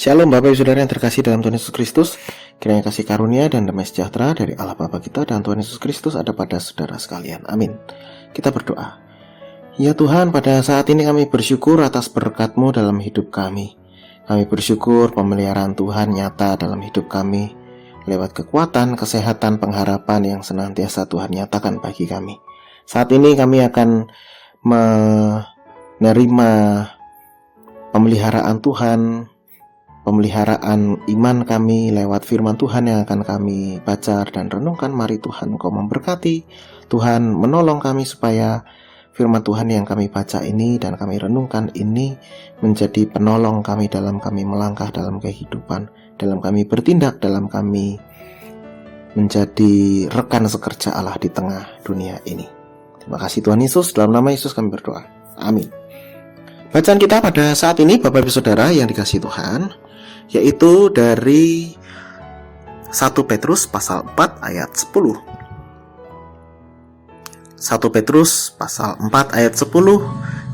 Shalom Bapak Ibu Saudara yang terkasih dalam Tuhan Yesus Kristus. Kiranya kasih karunia dan damai sejahtera dari Allah Bapa kita dan Tuhan Yesus Kristus ada pada saudara sekalian. Amin. Kita berdoa. Ya Tuhan, pada saat ini kami bersyukur atas berkat-Mu dalam hidup kami. Kami bersyukur pemeliharaan Tuhan nyata dalam hidup kami, lewat kekuatan, kesehatan, pengharapan yang senantiasa Tuhan nyatakan bagi kami. Saat ini kami akan menerima pemeliharaan Tuhan, pemeliharaan iman kami lewat firman Tuhan yang akan kami baca dan renungkan. Mari Tuhan Engkau memberkati, Tuhan menolong kami supaya firman Tuhan yang kami baca ini dan kami renungkan ini menjadi penolong kami dalam kami melangkah dalam kehidupan, dalam kami bertindak, dalam kami menjadi rekan sekerja Allah di tengah dunia ini. Terima kasih Tuhan Yesus, dalam nama Yesus kami berdoa. Amin. Bacaan kita pada saat ini Bapak Ibu Saudara yang dikasihi Tuhan, yaitu dari 1 Petrus pasal 4 ayat 10. 1 Petrus pasal 4 ayat 10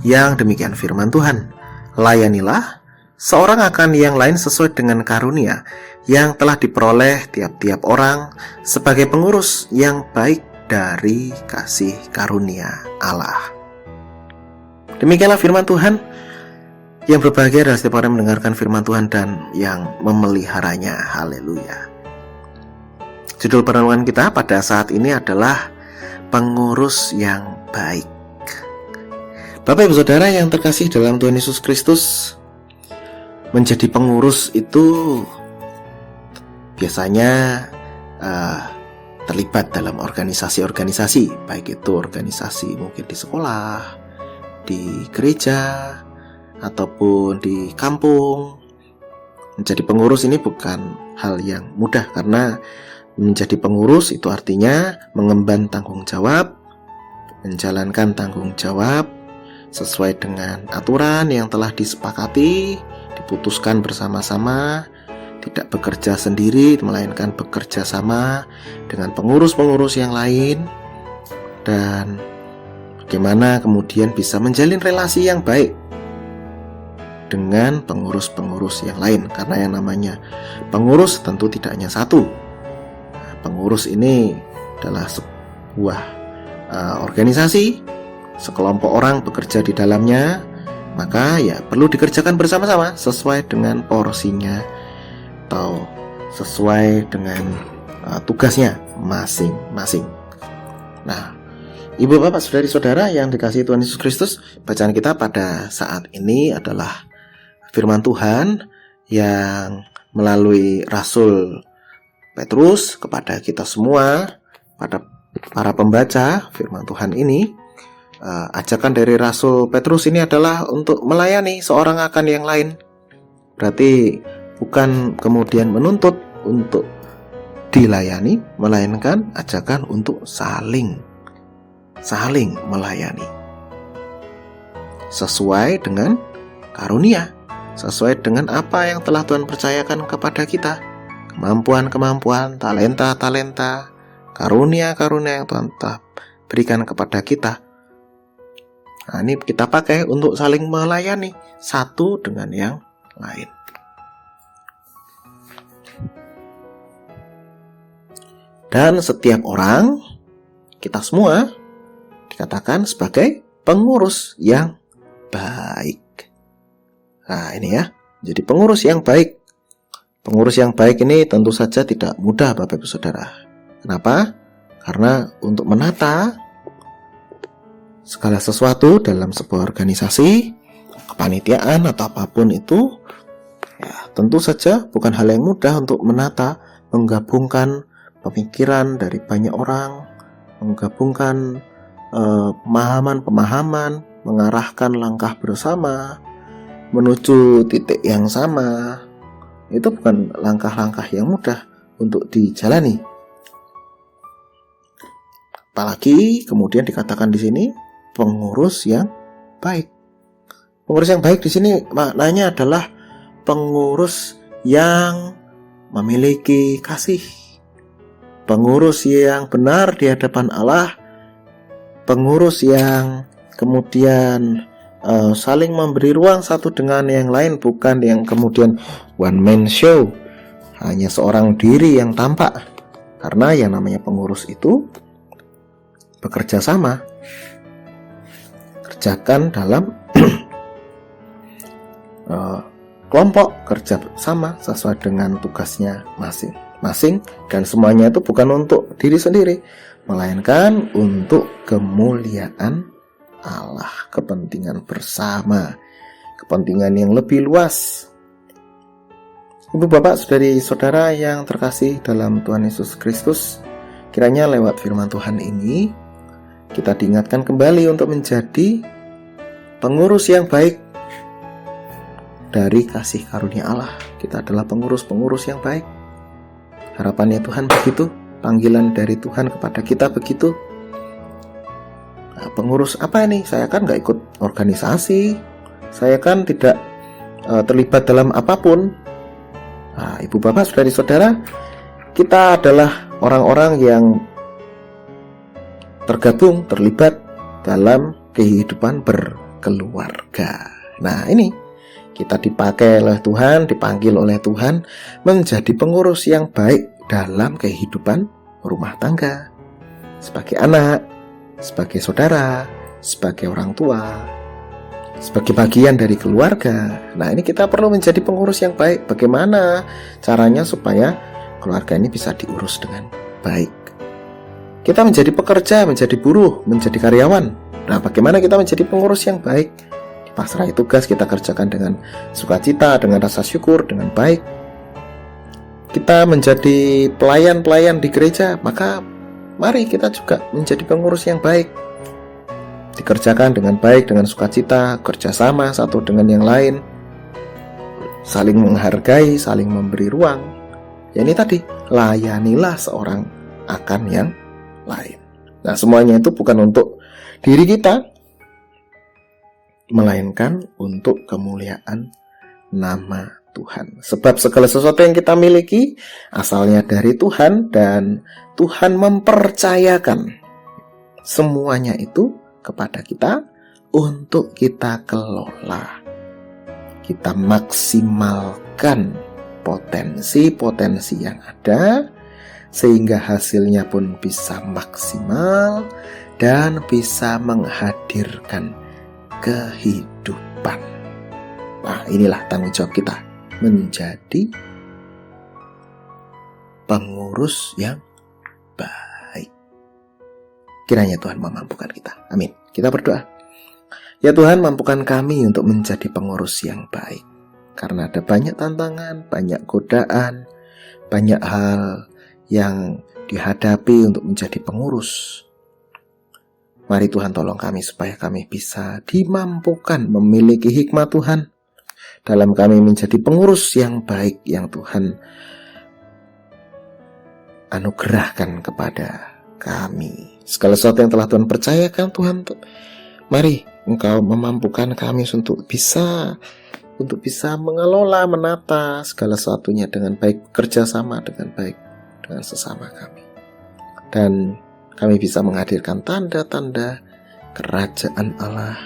yang demikian firman Tuhan. Layanilah seorang akan yang lain sesuai dengan karunia yang telah diperoleh tiap-tiap orang sebagai pengurus yang baik dari kasih karunia Allah. Demikianlah firman Tuhan. Yang berbahagia adalah setiap orang yang mendengarkan firman Tuhan dan yang memeliharanya. Haleluya. Judul perenungan kita pada saat ini adalah pengurus yang baik. Bapak Ibu Saudara yang terkasih dalam Tuhan Yesus Kristus, menjadi pengurus itu biasanya terlibat dalam organisasi-organisasi, baik itu organisasi mungkin di sekolah, di gereja, ataupun di kampung. Menjadi pengurus ini bukan hal yang mudah, karena menjadi pengurus itu artinya mengemban tanggung jawab, menjalankan tanggung jawab sesuai dengan aturan yang telah disepakati, diputuskan bersama-sama, tidak bekerja sendiri melainkan bekerja sama dengan pengurus-pengurus yang lain, dan bagaimana kemudian bisa menjalin relasi yang baik dengan pengurus-pengurus yang lain. Karena yang namanya pengurus tentu tidak hanya satu. Pengurus ini adalah sebuah organisasi, sekelompok orang bekerja di dalamnya, maka ya perlu dikerjakan bersama-sama sesuai dengan porsinya atau sesuai dengan tugasnya masing-masing. Nah, Ibu Bapak Saudari-saudara yang dikasihi Tuhan Yesus Kristus, bacaan kita pada saat ini adalah firman Tuhan yang melalui Rasul Petrus kepada kita semua, pada para pembaca firman Tuhan ini. Ajakan dari Rasul Petrus ini adalah untuk melayani seorang akan yang lain. Berarti bukan kemudian menuntut untuk dilayani, melainkan ajakan untuk saling melayani sesuai dengan karunia, sesuai dengan apa yang telah Tuhan percayakan kepada kita, kemampuan-kemampuan, talenta-talenta, karunia-karunia yang Tuhan telah berikan kepada kita. Nah, ini kita pakai untuk saling melayani satu dengan yang lain. Dan setiap orang, kita semua dikatakan sebagai pengurus yang baik. Nah ini ya, jadi pengurus yang baik. Pengurus yang baik ini tentu saja tidak mudah Bapak Ibu Saudara. Kenapa? Karena untuk menata segala sesuatu dalam sebuah organisasi, kepanitiaan atau apapun itu, ya tentu saja bukan hal yang mudah untuk menata, menggabungkan pemikiran dari banyak orang, menggabungkan pemahaman, mengarahkan langkah bersama menuju titik yang sama. Itu bukan langkah-langkah yang mudah untuk dijalani. Apalagi kemudian dikatakan di sini pengurus yang baik. Pengurus yang baik di sini maknanya adalah pengurus yang memiliki kasih, pengurus yang benar di hadapan Allah, pengurus yang kemudian saling memberi ruang satu dengan yang lain, bukan yang kemudian one man show, hanya seorang diri yang tampak. Karena yang namanya pengurus itu bekerja sama, kerjakan dalam kelompok, kerja sama sesuai dengan tugasnya masing-masing, dan semuanya itu bukan untuk diri sendiri, melainkan untuk kemuliaan Allah, kepentingan bersama, kepentingan yang lebih luas. Ibu bapak, saudari-saudara yang terkasih dalam Tuhan Yesus Kristus, kiranya lewat firman Tuhan ini kita diingatkan kembali untuk menjadi pengurus yang baik dari kasih karunia Allah. Kita adalah pengurus-pengurus yang baik. Harapannya Tuhan begitu, panggilan dari Tuhan kepada kita begitu. Nah, pengurus apa ini? Saya kan gak ikut organisasi, saya kan tidak terlibat dalam apapun. Nah, ibu bapak, saudari-saudara, kita adalah orang-orang yang tergabung, terlibat dalam kehidupan berkeluarga. Nah, ini kita dipakai oleh Tuhan, dipanggil oleh Tuhan menjadi pengurus yang baik dalam kehidupan rumah tangga, sebagai anak, sebagai saudara, sebagai orang tua, sebagai bagian dari keluarga. Nah, ini kita perlu menjadi pengurus yang baik. Bagaimana caranya supaya keluarga ini bisa diurus dengan baik? Kita menjadi pekerja, menjadi buruh, menjadi karyawan. Nah, bagaimana kita menjadi pengurus yang baik? Pasrah tugas kita kerjakan dengan sukacita, dengan rasa syukur, dengan baik. Kita menjadi pelayan-pelayan di gereja, maka mari kita juga menjadi pengurus yang baik. Dikerjakan dengan baik, dengan sukacita, kerjasama satu dengan yang lain, saling menghargai, saling memberi ruang. Ya, ini tadi, layanilah seorang akan yang lain. Nah, semuanya itu bukan untuk diri kita, melainkan untuk kemuliaan nama Tuhan. Sebab segala sesuatu yang kita miliki asalnya dari Tuhan, dan Tuhan mempercayakan semuanya itu kepada kita untuk kita kelola. Kita maksimalkan potensi-potensi yang ada, sehingga hasilnya pun bisa maksimal dan bisa menghadirkan kehidupan. Nah, inilah tanggung jawab kita, menjadi pengurus yang baik. Kiranya Tuhan memampukan kita. Amin. Kita berdoa. Ya Tuhan, mampukan kami untuk menjadi pengurus yang baik. Karena ada banyak tantangan, banyak godaan, banyak hal yang dihadapi untuk menjadi pengurus. Mari Tuhan tolong kami supaya kami bisa dimampukan memiliki hikmat Tuhan dalam kami menjadi pengurus yang baik yang Tuhan anugerahkan kepada kami. Segala sesuatu yang telah Tuhan percayakan, Tuhan, mari Engkau memampukan kami untuk bisa mengelola, menata segala sesuatunya dengan baik, kerjasama dengan baik dengan sesama kami. Dan kami bisa menghadirkan tanda-tanda kerajaan Allah.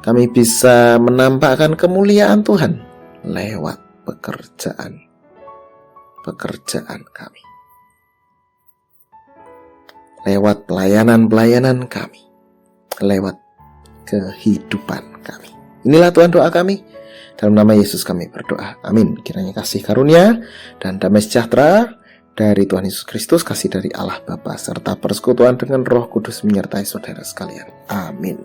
Kami bisa menampakkan kemuliaan Tuhan lewat pekerjaan kami. Lewat pelayanan kami. Lewat kehidupan kami. Inilah Tuhan doa kami. Dalam nama Yesus kami berdoa. Amin. Kiranya kasih karunia dan damai sejahtera dari Tuhan Yesus Kristus, kasih dari Allah Bapa, serta persekutuan dengan Roh Kudus menyertai saudara sekalian. Amin.